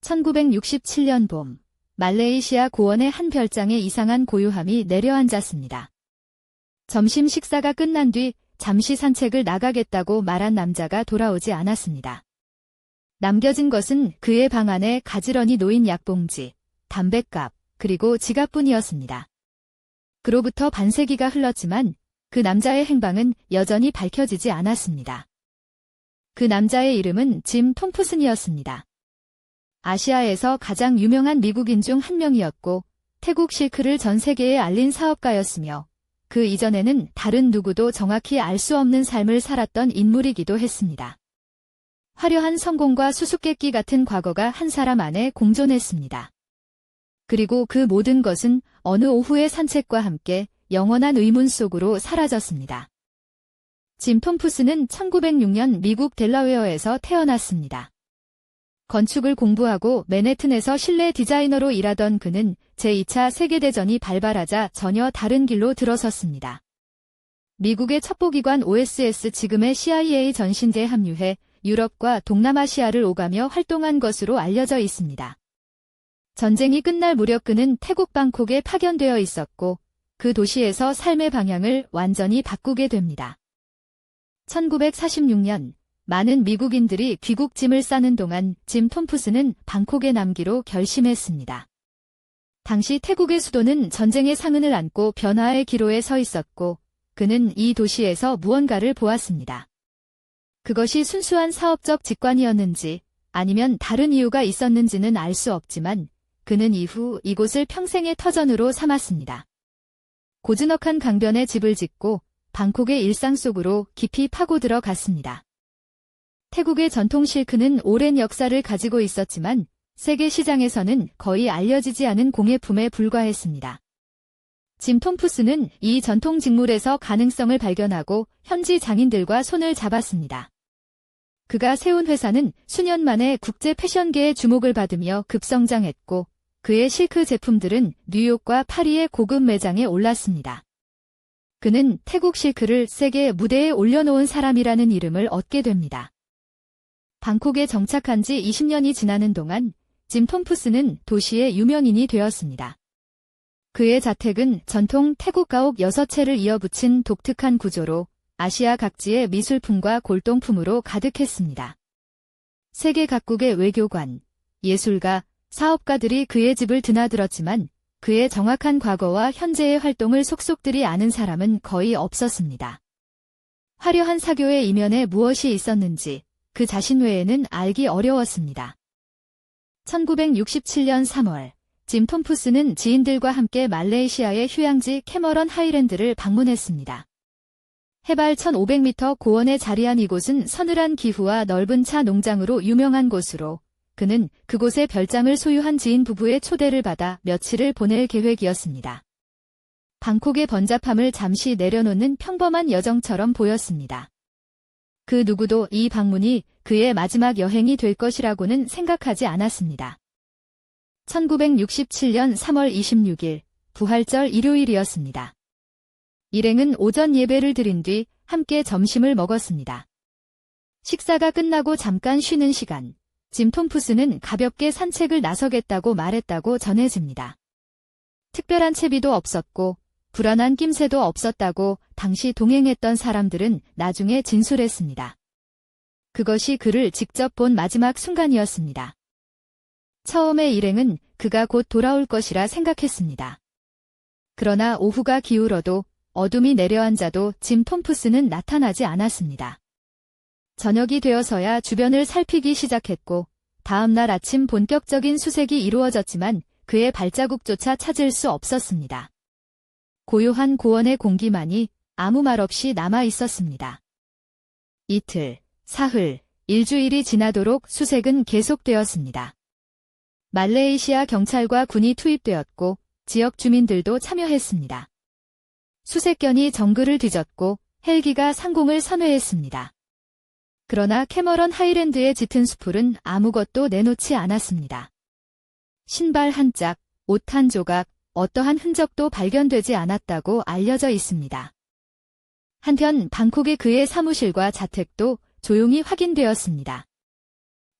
1967년 봄, 말레이시아 고원의 한 별장에 이상한 고요함이 내려앉았습니다. 점심 식사가 끝난 뒤 잠시 산책을 나가겠다고 말한 남자가 돌아오지 않았습니다. 남겨진 것은 그의 방 안에 가지런히 놓인 약봉지, 담뱃갑, 그리고 지갑뿐이었습니다. 그로부터 반세기가 흘렀지만 그 남자의 행방은 여전히 밝혀지지 않았습니다. 그 남자의 이름은 짐 톰프슨이었습니다. 아시아에서 가장 유명한 미국인 중 한 명이었고 태국 실크를 전 세계에 알린 사업가였으며 그 이전에는 다른 누구도 정확히 알 수 없는 삶을 살았던 인물이기도 했습니다. 화려한 성공과 수수께끼 같은 과거가 한 사람 안에 공존했습니다. 그리고 그 모든 것은 어느 오후의 산책과 함께 영원한 의문 속으로 사라졌습니다. 짐 톰프슨은 1906년 미국 델라웨어에서 태어났습니다. 건축을 공부하고 맨해튼에서 실내 디자이너로 일하던 그는 제2차 세계대전이 발발하자 전혀 다른 길로 들어섰습니다. 미국의 첩보기관 OSS 지금의 CIA 전신대에 합류해 유럽과 동남아시아를 오가며 활동한 것으로 알려져 있습니다. 전쟁이 끝날 무렵 그는 태국 방콕에 파견되어 있었고 그 도시에서 삶의 방향을 완전히 바꾸게 됩니다. 1946년 많은 미국인들이 귀국짐을 싸는 동안 짐 톰프슨은 방콕에 남기로 결심했습니다. 당시 태국의 수도는 전쟁의 상흔을 안고 변화의 기로에 서 있었고 그는 이 도시에서 무언가를 보았습니다. 그것이 순수한 사업적 직관이었는지 아니면 다른 이유가 있었는지는 알 수 없지만 그는 이후 이곳을 평생의 터전으로 삼았습니다. 고즈넉한 강변에 집을 짓고 방콕의 일상 속으로 깊이 파고들어 갔습니다. 태국의 전통 실크는 오랜 역사를 가지고 있었지만 세계 시장에서는 거의 알려지지 않은 공예품에 불과했습니다. 짐 톰프슨은 이 전통 직물에서 가능성을 발견하고 현지 장인들과 손을 잡았습니다. 그가 세운 회사는 수년 만에 국제 패션계의 주목을 받으며 급성장했고 그의 실크 제품들은 뉴욕과 파리의 고급 매장에 올랐습니다. 그는 태국 실크를 세계 무대에 올려놓은 사람이라는 이름을 얻게 됩니다. 방콕에 정착한 지 20년이 지나는 동안 짐 톰프슨은 도시의 유명인이 되었습니다. 그의 자택은 전통 태국 가옥 6채를 이어붙인 독특한 구조로 아시아 각지의 미술품과 골동품으로 가득했습니다. 세계 각국의 외교관, 예술가, 사업가들이 그의 집을 드나들었지만 그의 정확한 과거와 현재의 활동을 속속들이 아는 사람은 거의 없었습니다. 화려한 사교의 이면에 무엇이 있었는지 그 자신 외에는 알기 어려웠습니다. 1967년 3월 짐 톰프슨은 지인들과 함께 말레이시아의 휴양지 캐머런 하이랜드를 방문했습니다. 해발 1500m 고원에 자리한 이곳은 서늘한 기후와 넓은 차 농장으로 유명한 곳으로 그는 그곳에 별장을 소유한 지인 부부의 초대를 받아 며칠을 보낼 계획이었습니다. 방콕의 번잡함을 잠시 내려놓는 평범한 여정처럼 보였습니다. 그 누구도 이 방문이 그의 마지막 여행이 될 것이라고는 생각하지 않았습니다. 1967년 3월 26일 부활절 일요일이었습니다. 일행은 오전 예배를 드린 뒤 함께 점심을 먹었습니다. 식사가 끝나고 잠깐 쉬는 시간, 짐 톰프슨은 가볍게 산책을 나서겠다고 말했다고 전해집니다. 특별한 채비도 없었고 불안한 낌새도 없었다고 당시 동행했던 사람들은 나중에 진술했습니다. 그것이 그를 직접 본 마지막 순간이었습니다. 처음에 일행은 그가 곧 돌아올 것이라 생각했습니다. 그러나 오후가 기울어도 어둠이 내려앉아도 짐 톰프슨은 나타나지 않았습니다. 저녁이 되어서야 주변을 살피기 시작했고 다음 날 아침 본격적인 수색이 이루어졌지만 그의 발자국조차 찾을 수 없었습니다. 고요한 고원의 공기만이 아무 말 없이 남아 있었습니다. 이틀, 사흘, 일주일이 지나도록 수색은 계속되었습니다. 말레이시아 경찰과 군이 투입되었고 지역 주민들도 참여했습니다. 수색견이 정글을 뒤졌고 헬기가 상공을 선회했습니다. 그러나 캐머런 하이랜드의 짙은 수풀은 아무것도 내놓지 않았습니다. 신발 한 짝, 옷 한 조각, 어떠한 흔적도 발견되지 않았다고 알려져 있습니다. 한편 방콕의 그의 사무실과 자택도 조용히 확인되었습니다.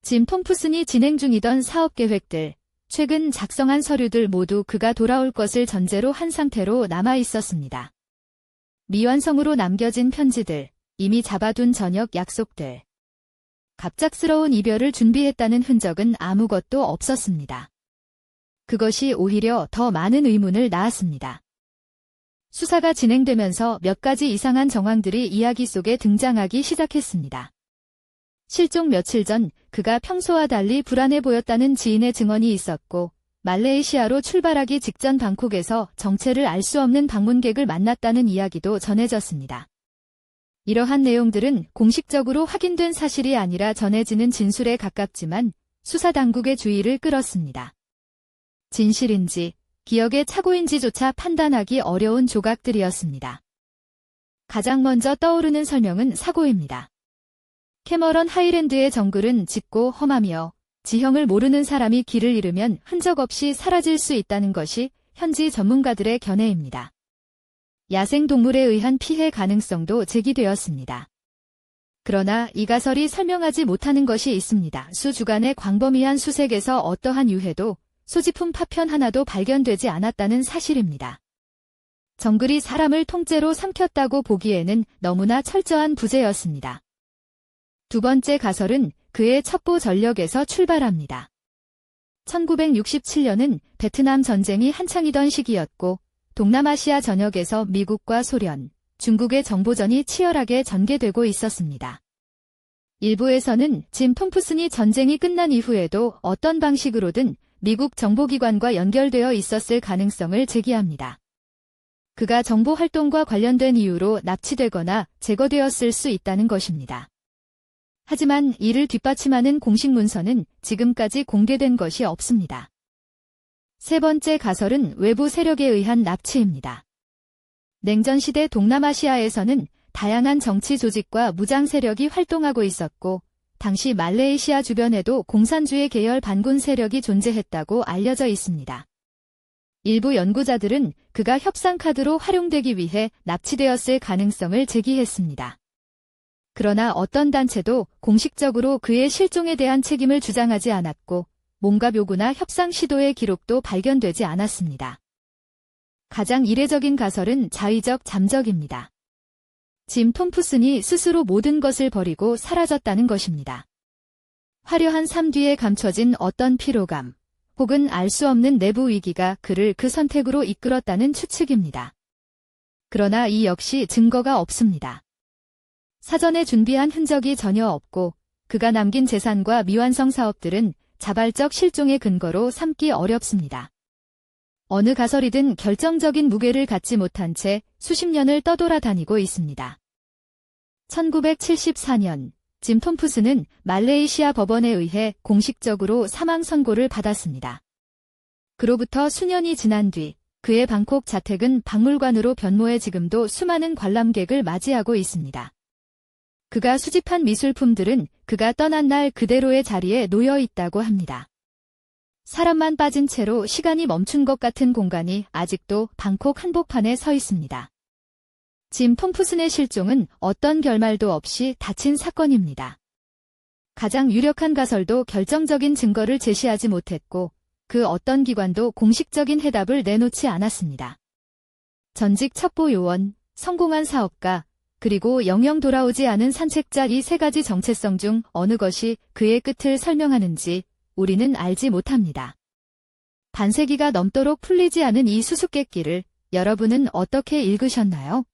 짐 톰프슨이 진행 중이던 사업 계획들, 최근 작성한 서류들 모두 그가 돌아올 것을 전제로 한 상태로 남아 있었습니다. 미완성으로 남겨진 편지들, 이미 잡아둔 저녁 약속들. 갑작스러운 이별을 준비했다는 흔적은 아무것도 없었습니다. 그것이 오히려 더 많은 의문을 낳았습니다. 수사가 진행되면서 몇 가지 이상한 정황들이 이야기 속에 등장하기 시작했습니다. 실종 며칠 전 그가 평소와 달리 불안해 보였다는 지인의 증언이 있었고, 말레이시아로 출발하기 직전 방콕에서 정체를 알 수 없는 방문객을 만났다는 이야기도 전해졌습니다. 이러한 내용들은 공식적으로 확인된 사실이 아니라 전해지는 진술에 가깝지만 수사당국의 주의를 끌었습니다. 진실인지 기억의 착오인지조차 판단하기 어려운 조각들이었습니다. 가장 먼저 떠오르는 설명은 사고입니다. 캐머런 하이랜드의 정글은 짙고 험하며 지형을 모르는 사람이 길을 잃으면 흔적 없이 사라질 수 있다는 것이 현지 전문가들의 견해입니다. 야생동물에 의한 피해 가능성도 제기되었습니다. 그러나 이 가설이 설명하지 못하는 것이 있습니다. 수주간의 광범위한 수색에서 어떠한 유해도 소지품 파편 하나도 발견되지 않았다는 사실입니다. 정글이 사람을 통째로 삼켰다고 보기에는 너무나 철저한 부재였습니다. 두 번째 가설은 그의 첩보 전력에서 출발합니다. 1967년은 베트남 전쟁이 한창이던 시기였고 동남아시아 전역에서 미국과 소련, 중국의 정보전이 치열하게 전개되고 있었습니다. 일부에서는 짐 톰프슨이 전쟁이 끝난 이후에도 어떤 방식으로든 미국 정보기관과 연결되어 있었을 가능성을 제기합니다. 그가 정보 활동과 관련된 이유로 납치되거나 제거되었을 수 있다는 것입니다. 하지만 이를 뒷받침하는 공식 문서는 지금까지 공개된 것이 없습니다. 세 번째 가설은 외부 세력에 의한 납치입니다. 냉전시대 동남아시아에서는 다양한 정치 조직과 무장 세력이 활동하고 있었고, 당시 말레이시아 주변에도 공산주의 계열 반군 세력이 존재했다고 알려져 있습니다. 일부 연구자들은 그가 협상 카드로 활용되기 위해 납치되었을 가능성을 제기했습니다. 그러나 어떤 단체도 공식적으로 그의 실종에 대한 책임을 주장하지 않았고, 몸값 요구나 협상 시도의 기록도 발견되지 않았습니다. 가장 이례적인 가설은 자의적 잠적입니다. 짐 톰프슨이 스스로 모든 것을 버리고 사라졌다는 것입니다. 화려한 삶 뒤에 감춰진 어떤 피로감, 혹은 알 수 없는 내부 위기가 그를 그 선택으로 이끌었다는 추측입니다. 그러나 이 역시 증거가 없습니다. 사전에 준비한 흔적이 전혀 없고 그가 남긴 재산과 미완성 사업들은 자발적 실종의 근거로 삼기 어렵습니다. 어느 가설이든 결정적인 무게를 갖지 못한 채 수십 년을 떠돌아다니고 있습니다. 1974년 짐 톰프슨은 말레이시아 법원에 의해 공식적으로 사망 선고를 받았습니다. 그로부터 수년이 지난 뒤 그의 방콕 자택은 박물관으로 변모해 지금도 수많은 관람객을 맞이하고 있습니다. 그가 수집한 미술품들은 그가 떠난 날 그대로의 자리에 놓여 있다고 합니다. 사람만 빠진 채로 시간이 멈춘 것 같은 공간이 아직도 방콕 한복판에 서 있습니다. 짐 톰프슨의 실종은 어떤 결말도 없이 닫힌 사건입니다. 가장 유력한 가설도 결정적인 증거를 제시하지 못했고 그 어떤 기관도 공식적인 해답을 내놓지 않았습니다. 전직 첩보 요원, 성공한 사업가, 그리고 영영 돌아오지 않은 산책자 이 세 가지 정체성 중 어느 것이 그의 끝을 설명하는지 우리는 알지 못합니다. 반세기가 넘도록 풀리지 않은 이 수수께끼를 여러분은 어떻게 읽으셨나요?